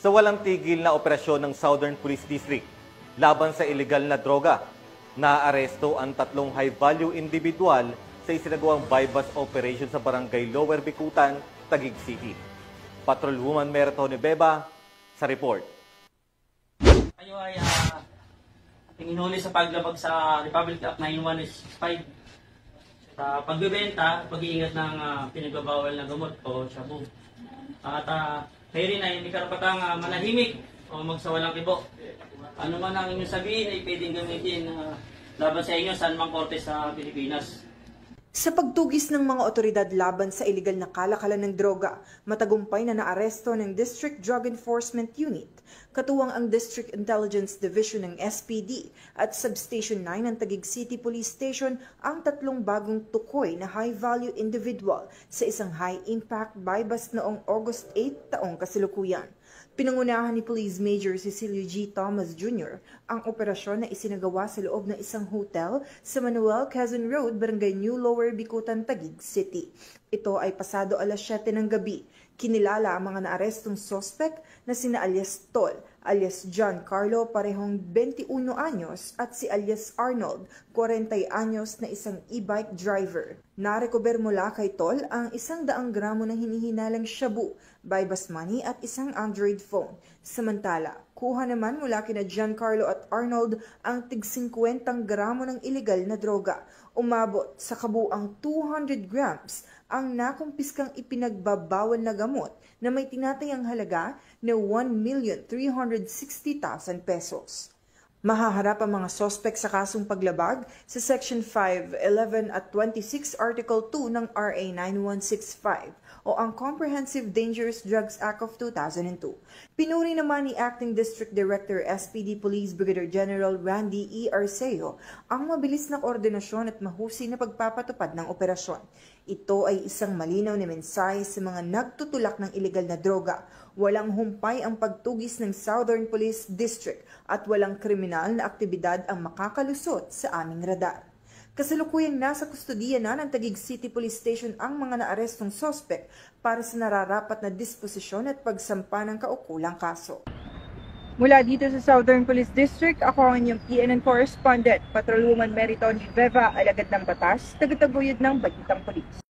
Sa walang tigil na operasyon ng Southern Police District laban sa illegal na droga, naaresto ang 3 high-value individual sa isinagawang bypass operation sa Barangay Lower Bicutan, Taguig City. Patrolwoman Meritone Beba sa report. Kayo ay hinuli sa paglabag sa Republic Act 9165 sa pagbebenta, pag-iingat ng pinagbabawal na gamot o shabu. At kayo rin ay hindi karapatang manahimik o magsawalang kibo. Ano man ang inyong sabihin ay pwedeng gamitin laban sa inyo saan mang korte sa Pilipinas. Sa pagtugis ng mga otoridad laban sa iligal na kalakalan ng droga, matagumpay na naaresto ng District Drug Enforcement Unit, katuwang ang District Intelligence Division ng SPD at Substation 9 ng Taguig City Police Station ang 3 bagong tukoy na high-value individual sa isang high-impact bypass noong August 8 taong kasalukuyan. Pinangunahan ni Police Major Cecilio G. Thomas Jr. ang operasyon na isinagawa sa loob ng isang hotel sa Manuel Quezon Road, Barangay New Lower Bicutan, Taguig City. Ito ay pasado alas 7 ng gabi. Kinilala ang mga naarestong sospek na sina alias Tol, alias John Carlo, parehong 21 anyos, at si alias Arnold, 40 anyos, na isang e-bike driver. Narecover mula kay Tol ang 100 gramo ng hinihinalang shabu, bypass money at isang Android phone. Samantala, kuha naman mula kina Giancarlo at Arnold ang tig 50 gramo ng iligal na droga. Umabot sa kabuang 200 grams ang nakumpiskang ipinagbabawal na gamot na may tinatayang halaga na 1,360,000 pesos. Mahaharap ang mga sospek sa kasong paglabag sa Section 5, 11 at 26 Article 2 ng RA 9165 o ang Comprehensive Dangerous Drugs Act of 2002. Pinuri naman ni Acting District Director SPD Police Brigadier General Randy E. Arceo ang mabilis na koordinasyon at mahusay na pagpapatupad ng operasyon. Ito ay isang malinaw na mensahe sa mga nagtutulak ng iligal na droga. Walang humpay ang pagtugis ng Southern Police District at walang kriminal na aktibidad ang makakalusot sa aming radar. Kasalukuyang nasa kustodiya na ng Taguig City Police Station ang mga naarestong sospek para sa nararapat na disposisyon at pagsampa ng kaukulang kaso. Mula dito sa Southern Police District, ako ang inyong PNN correspondent, Patrolwoman Meritone Beba, alagad ng batas, tagataguyod ng Bagitang Police.